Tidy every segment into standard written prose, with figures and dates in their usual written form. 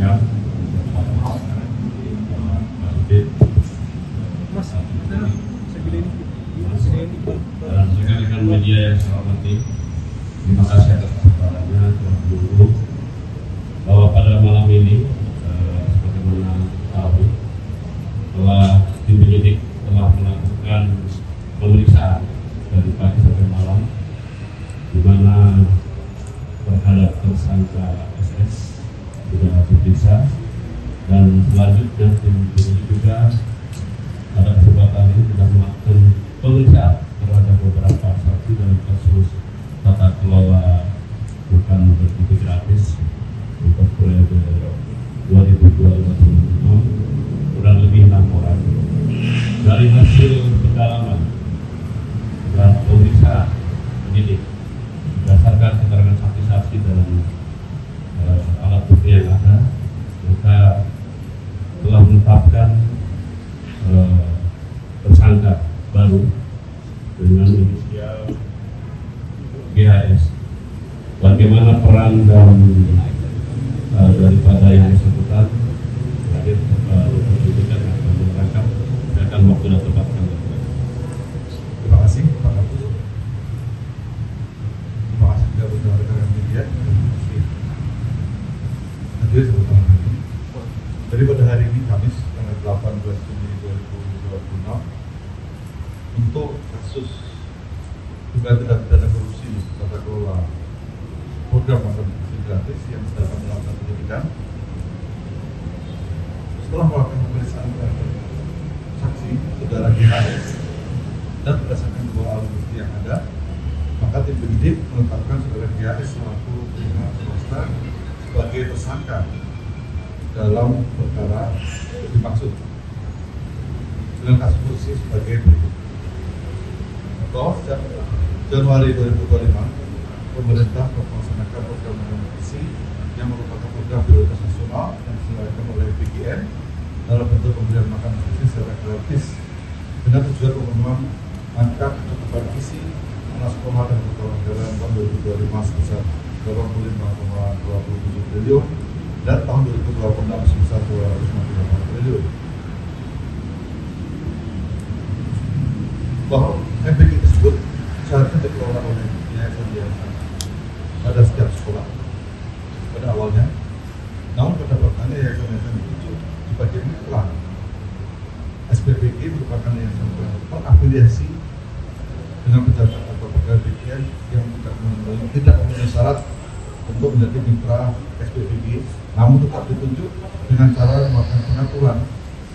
jam dan rekan-rekan media yang saya hormati, terima kasih atas kesempatannya telah menunggu bahwa pada malam ini sebagaimana tahu telah tim penyidik telah melakukan pemeriksaan dari pagi sampai malam, di mana terhadap tersangka SS sudah diperiksa, dan selanjutnya tim penyidik juga pada kesempatan ini sudah melakukan pemeriksaan terhadap beberapa saksi dalam kasus tata kelola bukan bertitik gratis untuk periode 2025 kurang lebih 6 orang. Dari hasil pendalaman dan pemeriksaan penyidik berdasarkan keterangan saksi-saksi dan alat bukti yang ada, maka telah menetapkan tersangka baru dengan inisial GHS. Bagaimana peran dan daripada yang bersangkutan hadir penyidikan akan menerangkan, saya akan waktu dan tempat kami. Terima kasih Pak Kapus. Terima kasih juga untuk rekan-rekan media. Hadir sebelum hari ini. Jadi pada hari ini Kamis tanggal 18 Juni 2026 untuk kasus dugaan tindak pidana korupsi tata kelola program makan gratis yang sedang melakukan penyidikan. Setelah melakukan pemeriksaan terhadap saksi saudara GHS dan berdasarkan dua alat bukti yang ada, maka tim penyidik menetapkan saudara GHS selaku pihak swasta sebagai tersangka dalam perkara dimaksud dengan kasus korupsi sebagai berikut. Bahwa sejak Januari 2025 pemerintah melaksanakan program nutrisi yang merupakan program prioritas nasional yang diselenggarakan oleh BGN dalam bentuk pemberian makan nutrisi secara gratis dengan tujuan pemenuhan angka kecukupan gizi anak sekolah dan kebutuhan anggaran tahun 2025 sebesar 85,27 triliun dan tahun 2026 sebesar 258 triliun. Bahwa MPK tersebut seharusnya dikelola oleh yayasan-yayasan pada setiap sekolah pada awalnya, namun pada faktanya yayasan-yayasan itu di bagian iklan. SPPG merupakan yayasan terafiliasi dengan pejabat atau pegawai BGN yang tidak memenuhi syarat untuk menjadi mitra SPPG, namun tetap ditunjuk dengan cara melakukan pengaturan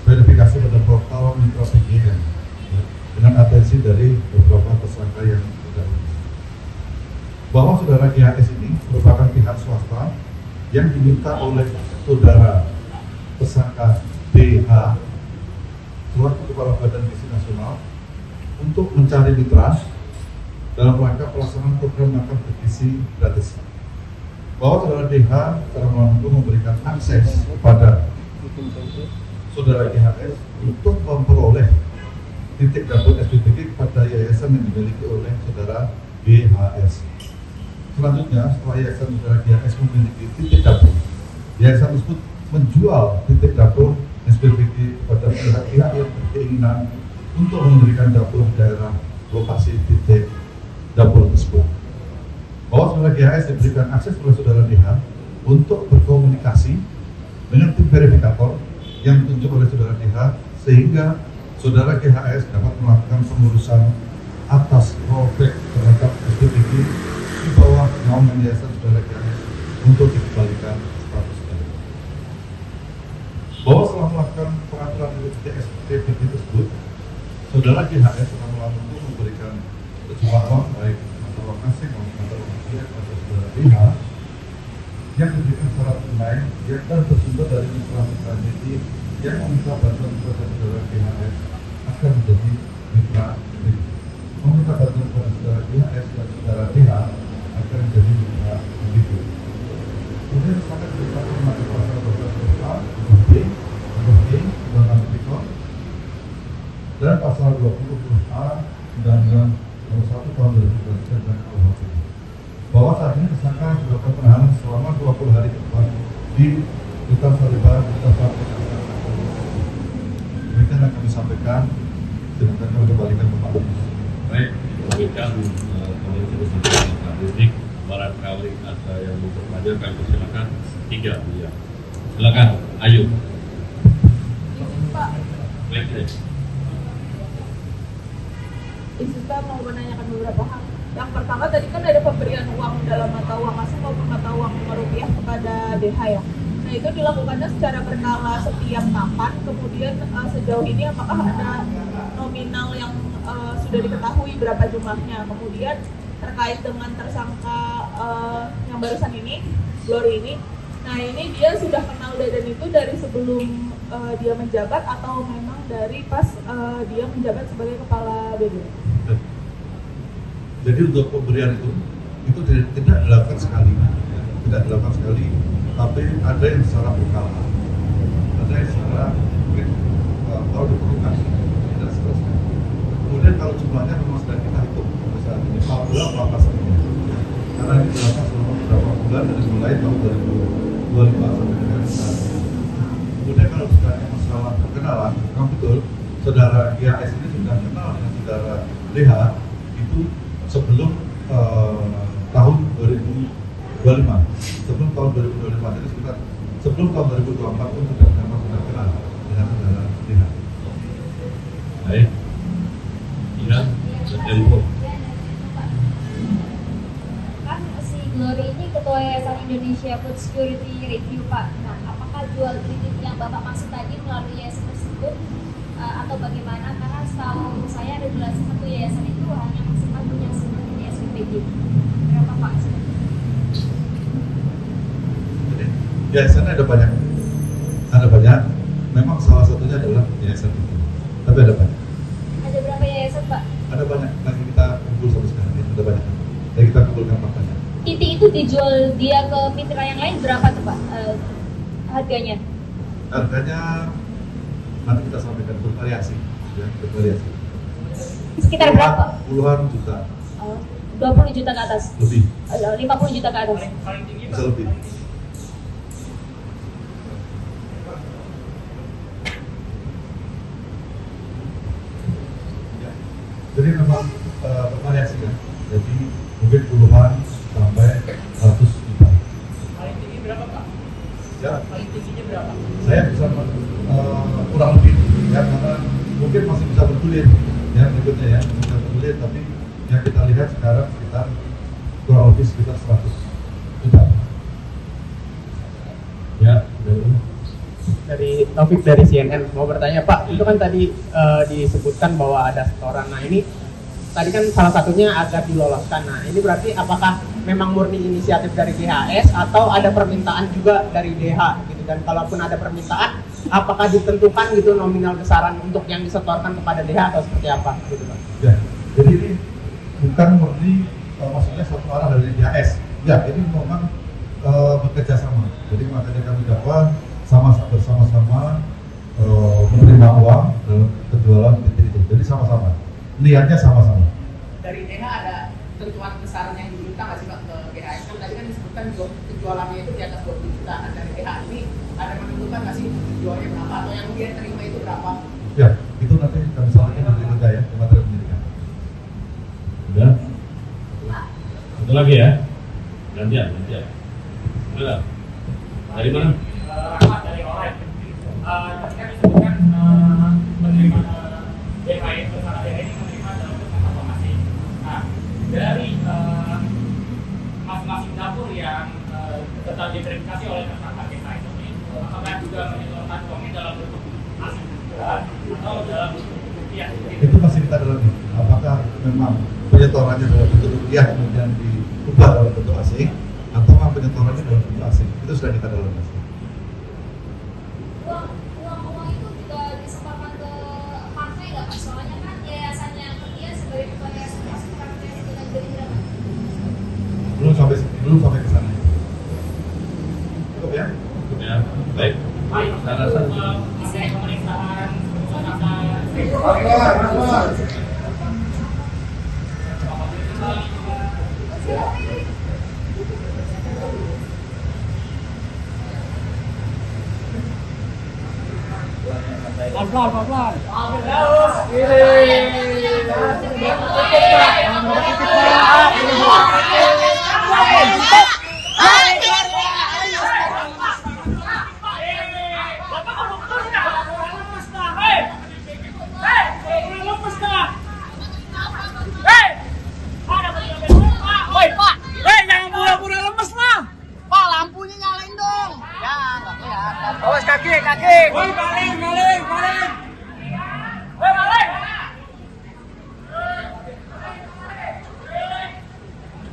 verifikasi pada portal mitra BGN dengan atensi dari beberapa tersangka yang sudah. Bahwa saudara GHS ini merupakan pihak swasta yang diminta oleh saudara tersangka DH selaku Kepala Badan Gizi Nasional untuk mencari mitra dalam rangka pelaksanaan program makan bergizi gratis. Bahwa saudara DH secara langsung memberikan akses kepada saudara GHS untuk memperoleh titik dapur SPPG kepada yayasan yang dimiliki oleh saudara GHS. Selanjutnya, setelah yayasan saudara GHS memiliki titik dapur, yayasan tersebut menjual titik dapur SPPG kepada pihak-pihak yang berkeinginan untuk memberikan dapur daerah lokasi titik dapur tersebut. Bahwa saudara GHS diberikan akses oleh saudara DH untuk berkomunikasi dengan tim verifikator yang ditunjuk oleh saudara DH, sehingga saudara GHS dapat melakukan pengurusan atas rollback terhadap SPPG di bawah naungan yayasan saudara GHS untuk dikembalikan statusnya. Bahwa setelah melakukan pengaturan SPPG tersebut, saudara GHS telah melakukan memberikan sejumlah uang baik mata uang asing maupun mata uang rupiah kepada saudara DH yang diberikan secara tunai yang bersumber dari mitra-mitra media yang meminta bantuan kepada saudara GHS akan menjadi mitra media. Meminta bantuan kepada saudara GHS dan saudara DH akan menjadi mitra media. Kemudian sangat ditetapkan mengenai pasal 12A, B, Undang-Undang Tipikor, dan pasal 20A Undang-Undang Nomor 1 Tahun 2012 tentang KUHP. Bahwa saat ini tersangka dilakukan penahanan selama 20 hari ke depan di Duta Taliban, Duta Pakistan. Demikian yang kami sampaikan, silakan kami kembalikan ke Pak. Baik, demikian kemarin sudah disampaikan Pak Rizdik. Barangkali ada yang mau bertanya, kami silakan. 3, ya. Silakan, Ayu. Pak, Baik, Isista mau menanyakan beberapa hal. Yang pertama tadi kan ada pemberian uang dalam mata uang asing maupun mata uang rupiah kepada DH ya. Nah itu dilakukannya secara berkala setiap kapan, kemudian sejauh ini apakah ada nominal yang sudah diketahui berapa jumlahnya. Kemudian terkait dengan tersangka yang barusan ini, Glory ini, nah ini dia sudah kenal Deden itu dari sebelum dia menjabat atau memang dari pas dia menjabat sebagai kepala BD? Jadi untuk pemberian itu tidak dilakukan sekali, ya. Tidak dilakukan sekali, tapi ada yang secara berkala, ada yang secara kalau diperlukan, tidak seterusnya. Kemudian kalau jumlahnya memang sudah kita hitung saat ini, alhamdulillah berapa saja, karena ini dilakukan selama beberapa bulan dari mulai tahun 2025 sampai dengan saat ini. Kemudian kalau misalnya masalah perkenalan, memang betul, saudara IAS ini sudah kenal dengan saudara DH itu sebelum tahun 2025, sebelum tahun 2025, jadi sekitar sebelum tahun 2024 pun memang sudah kenal dengan saudara DH. baik. Ina, Tempo. Kan si Glory ini ketua Yayasan Indonesia Food Security Review Pak. Nah, apakah jual kredit yang Bapak maksud tadi melalui yayasan tersebut atau bagaimana? Karena setahu saya ada jelas satu yayasan itu hanya maksimal punya seperti SPPJ. Berapa Pak? Jadi yayasannya ada banyak. Memang salah satunya adalah yayasan itu, tapi ada banyak. Ada berapa yayasan Pak? Ada banyak, lagi kita kumpul sampai sekarang ya, ada banyak. Jadi kita kumpulkan faktanya. Titik itu dijual dia ke mitra yang lain berapa tuh Pak? Harganya? Harganya nanti kita sampaikan bervariasi, ya, bervariasi. Sekitar berapa? Puluhan juta, 20 juta ke atas? lebih, 50 juta ke atas? bisa lebih. Ya. Jadi memang bervariasi kan. Jadi mungkin puluhan sampai ratus juta. Paling tinggi berapa Pak? Ya, Paling tingginya berapa? saya bisa kurang lebih ya, karena mungkin masih bisa bergulir ya berikutnya ya, bisa bergulir, tapi yang kita lihat sekarang sekitar kurang lebih sekitar 100 juta. Ya, Belu. Dari Taufik dari CNN mau bertanya Pak, itu kan tadi disebutkan bahwa ada setoran. Nah ini tadi kan salah satunya agar diloloskan. Nah ini berarti apakah memang murni inisiatif dari DHS atau ada permintaan juga dari DH gitu? Dan kalaupun ada permintaan, apakah ditentukan gitu nominal besaran untuk yang disetorkan kepada DH atau seperti apa gitu Pak? Ya, jadi ini bukan murni maksudnya satu arah dari DHS. Ya, ini memang bekerja sama. Jadi makanya kami dapat bersama-sama menerima uang dalam penjualan titik itu. Jadi sama-sama, niatnya sama-sama. Dari DH ada tentuan besaran yang diminta nggak sih Pak ke DHS? Kan tadi kan disebutkan penjualannya itu di atas 20 juta. Nah, dari DH ini ada menentukan nggak sih jualnya berapa atau yang dia terima itu berapa? Ya, itu nanti kami sampaikan dari kita ya, ke materi penyidikan. Udah? Satu lagi ya? Gantian. Mana? Dari mana? Rahmat dari Orek. Tadi kan disebutkan menerima DHI bersama DHI ini menerima dalam bentuk informasi. Nah, dari masing-masing dapur yang tetap diverifikasi oleh tersangka kita ini, apakah juga menyetorkan uangnya dalam bentuk asing atau dalam bentuk rupiah? Itu masih kita dalami. Apakah memang penyetorannya dalam bentuk rupiah kemudian diubah dalam bentuk asing, atau penyetorannya dalam bentuk asing? Itu sudah kita dalami. Uang itu juga disetorkan ke partai nggak Pak? Soalnya kan yayasannya dia sebagai ketua yayasan masuk partai dengan Gerindra Pak. Belum sampai ke sana. Cukup ya? Cukup ya. Baik. Baik, Saya rasa mengenai pemeriksaan tersangka Jangan pura-pura lemes lah. Pak, lampunya nyalain dong. Ya, nggak kelihatan. Awas kaki. Woi, baling.